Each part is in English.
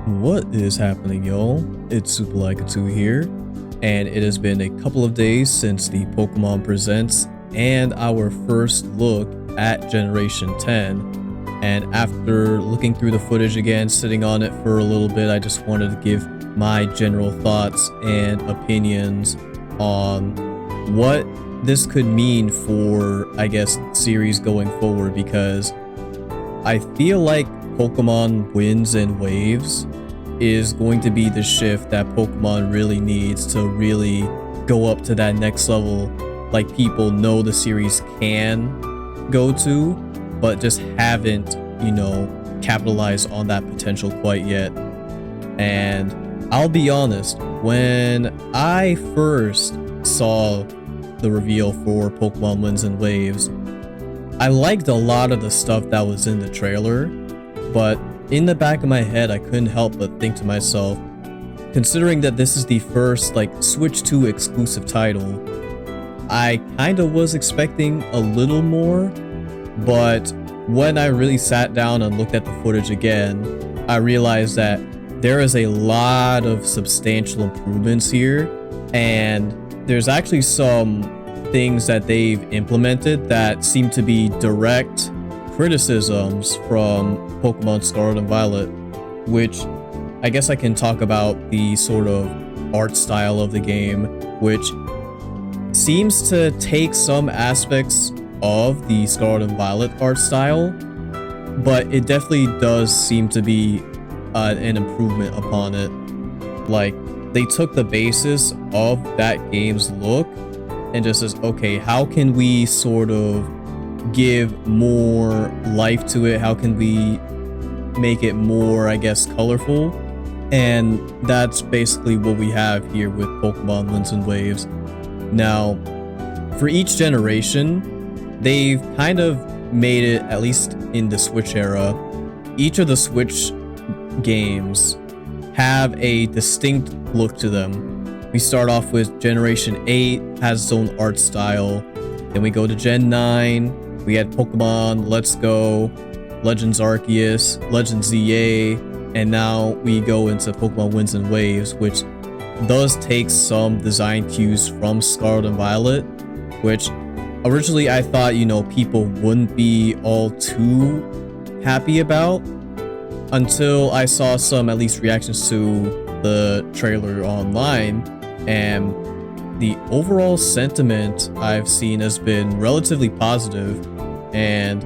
What is happening, y'all? It's SuperLika2 here, and it has been a couple of days since the Pokemon Presents and our first look at Generation 10. And after looking through the footage again, sitting on it for a little bit, I just wanted to give my general thoughts and opinions on what this could mean for, I guess, series going forward, because I feel like Pokemon Winds and Waves is going to be the shift that Pokemon really needs to really go up to that next level, like people know the series can go to, but just haven't, capitalized on that potential quite yet. And I'll be honest, when I first saw the reveal for Pokemon Winds and Waves, I liked a lot of the stuff that was in the trailer, but in the back of my head, I couldn't help but think to myself, considering that this is the first Switch 2 exclusive title, I kind of was expecting a little more, but when I really sat down and looked at the footage again, I realized that there is a lot of substantial improvements here, and there's actually some things that they've implemented that seem to be direct criticisms from Pokemon Scarlet and Violet, which I guess I can talk about the sort of art style of the game, which seems to take some aspects of the Scarlet and Violet art style, but it definitely does seem to be an improvement upon it. Like, they took the basis of that game's look and just says, okay, how can we sort of give more life to it? How can we make it more, I guess, colorful? And that's basically what we have here with Pokemon Winds and Waves. Now, for each generation, they've kind of made it, at least in the Switch era, each of the Switch games have a distinct look to them. We start off with Generation 8, has its own art style. Then we go to Gen 9, we had Pokemon Let's Go, Legends Arceus, Legends ZA, and now we go into Pokemon Winds and Waves, which does take some design cues from Scarlet and Violet, which originally I thought, people wouldn't be all too happy about, until I saw some, at least, reactions to the trailer online, and the overall sentiment I've seen has been relatively positive, and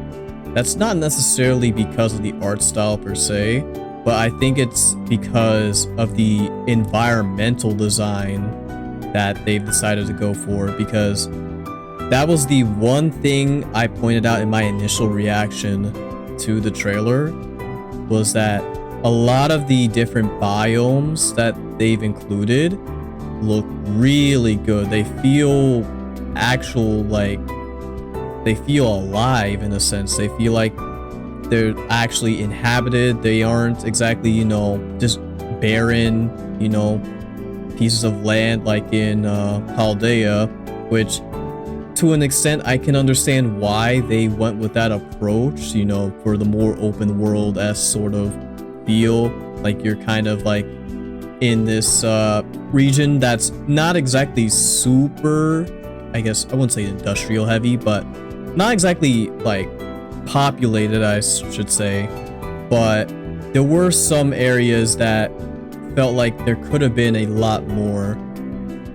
that's not necessarily because of the art style per se, but I think it's because of the environmental design that they've decided to go for, because that was the one thing I pointed out in my initial reaction to the trailer, was that a lot of the different biomes that they've included look really good. They feel actual, they feel alive in a sense. They feel like they're actually inhabited. They aren't exactly, just barren, pieces of land like in Paldea, which to an extent I can understand why they went with that approach, for the more open world-esque sort of feel, like you're kind of in this region that's not exactly super, I guess I wouldn't say industrial heavy, but not exactly populated, I should say. But there were some areas that felt like there could have been a lot more.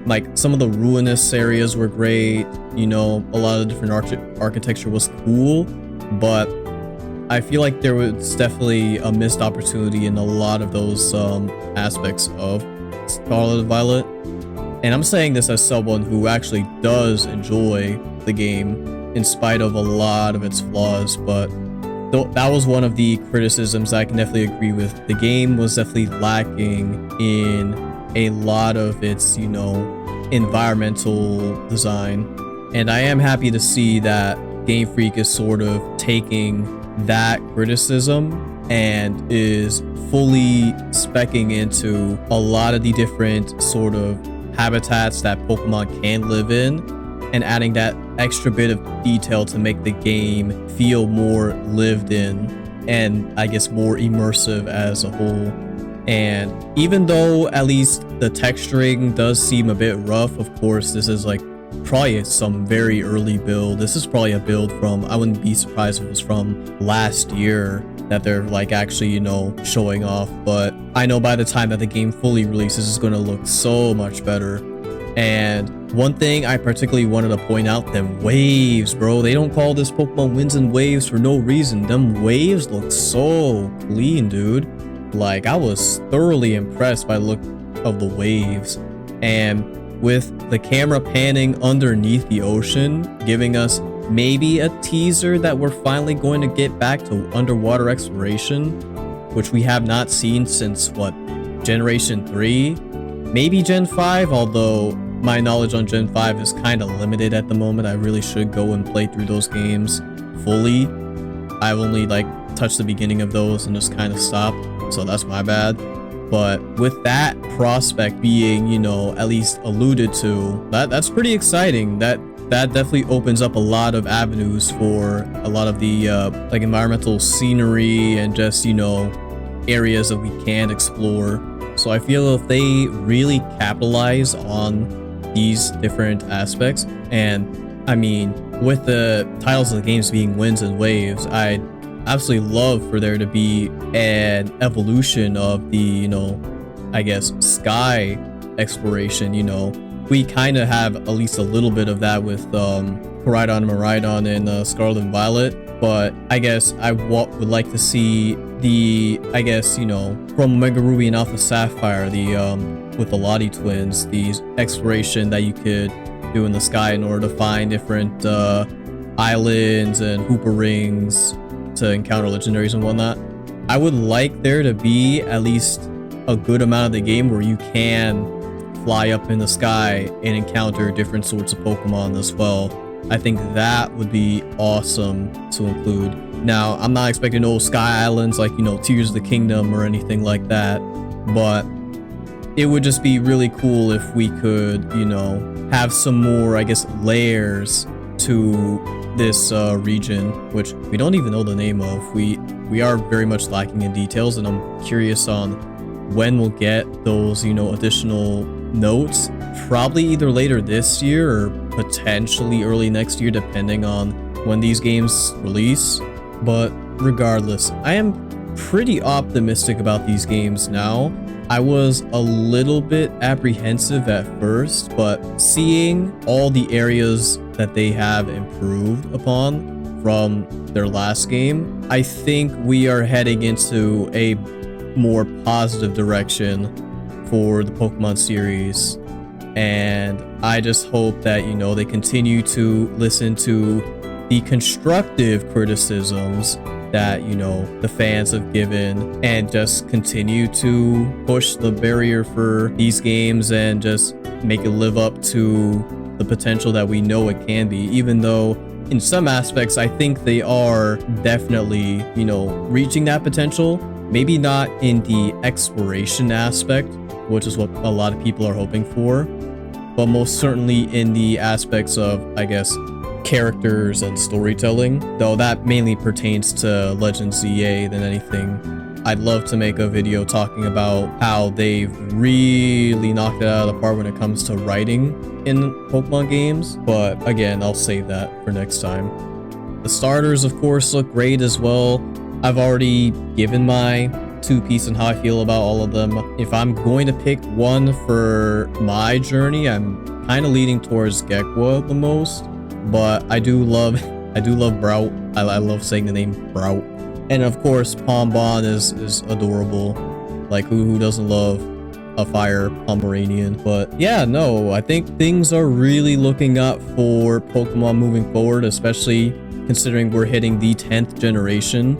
Like, some of the ruinous areas were great, a lot of different architecture was cool, but I feel like there was definitely a missed opportunity in a lot of those aspects of Scarlet and Violet. And I'm saying this as someone who actually does enjoy the game in spite of a lot of its flaws, but that was one of the criticisms I can definitely agree with. The game was definitely lacking in a lot of its, environmental design. And I am happy to see that Game Freak is sort of taking that criticism and is fully speccing into a lot of the different sort of habitats that Pokemon can live in, and adding that extra bit of detail to make the game feel more lived in and, I guess, more immersive as a whole. And even though at least the texturing does seem a bit rough, of course, this is like probably some very early build. This is probably a build from, I wouldn't be surprised if it was from last year that they're like actually, you know, showing off. But I know by the time that the game fully releases, it's going to look so much better. And one thing I particularly wanted to point out, them waves, bro. They don't call this Pokemon Winds and Waves for no reason. Them waves look so clean, dude. Like, I was thoroughly impressed by the look of the waves. And with the camera panning underneath the ocean, giving us maybe a teaser that we're finally going to get back to underwater exploration, which we have not seen since, what, Generation 3? Maybe Gen 5, although my knowledge on Gen 5 is kind of limited at the moment. I really should go and play through those games fully. I've only like touched the beginning of those and just kind of stopped, so that's my bad. But with that prospect being, you know, at least alluded to, that's pretty exciting. That definitely opens up a lot of avenues for a lot of the like environmental scenery and just, you know, areas that we can explore. So I feel if they really capitalize on these different aspects, and I mean, with the titles of the games being Winds and Waves, I'd absolutely love for there to be an evolution of the, you know, I guess sky exploration. You know, we kind of have at least a little bit of that with Koraidon and Miraidon and Scarlet and Violet, but I guess I would like to see the, I guess, you know, from Omega Ruby and Alpha Sapphire, the with the Lottie twins, the exploration that you could do in the sky in order to find different islands and Hooper rings to encounter legendaries and whatnot. I would like there to be at least a good amount of the game where you can fly up in the sky and encounter different sorts of Pokemon as well. I think that would be awesome to include. Now, I'm not expecting no sky islands like, you know, Tears of the Kingdom or anything like that, but it would just be really cool if we could, you know, have some more, I guess, layers to this region, which we don't even know the name of. We are very much lacking in details, and I'm curious on when we'll get those, you know, additional notes. Probably either later this year or potentially early next year, depending on when these games release. But regardless, I am pretty optimistic about these games now. I was a little bit apprehensive at first, but seeing all the areas that they have improved upon from their last game, I think we are heading into a more positive direction for the Pokemon series. And I just hope that, you know, they continue to listen to the constructive criticisms that, you know, the fans have given, and just continue to push the barrier for these games and just make it live up to the potential that we know it can be, even though in some aspects I think they are definitely, you know, reaching that potential. Maybe not in the exploration aspect, which is what a lot of people are hoping for, but most certainly in the aspects of, I guess, characters and storytelling, though that mainly pertains to Legends ZA than anything. I'd love to make a video talking about how they've really knocked it out of the park when it comes to writing in Pokemon games, but again, I'll save that for next time. The starters, of course, look great as well. I've already given my two-piece on how I feel about all of them. If I'm going to pick one for my journey, I'm kind of leaning towards Gekwa the most. But I do love Brout. I love saying the name Brout. And of course, Pombon is adorable. Like, who doesn't love a fire Pomeranian? But yeah, no, I think things are really looking up for Pokemon moving forward, especially considering we're hitting the 10th generation,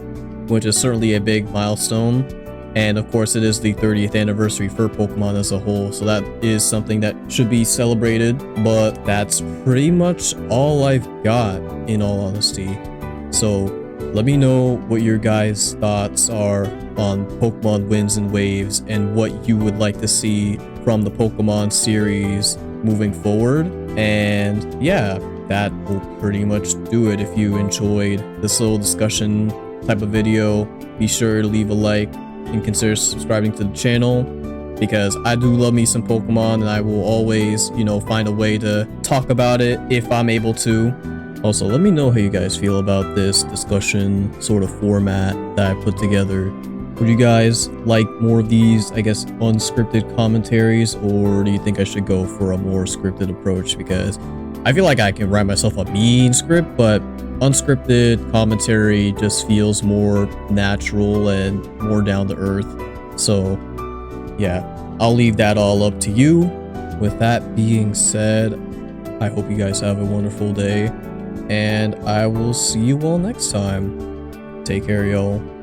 which is certainly a big milestone. And of course, it is the 30th anniversary for Pokemon as a whole, so that is something that should be celebrated. But that's pretty much all I've got, in all honesty. So let me know what your guys' thoughts are on Pokemon Winds and Waves and what you would like to see from the Pokemon series moving forward. And yeah, that will pretty much do it. If you enjoyed this little discussion type of video, be sure to leave a like, and consider subscribing to the channel, because I do love me some Pokemon and I will always, you know, find a way to talk about it if I'm able to. Also, let me know how you guys feel about this discussion sort of format that I put together. Would you guys like more of these, I guess, unscripted commentaries, or do you think I should go for a more scripted approach? Because I feel like I can write myself a mean script, but unscripted commentary just feels more natural and more down to earth. So yeah, I'll leave that all up to you. With that being said, I hope you guys have a wonderful day, and I will see you all next time. Take care, y'all.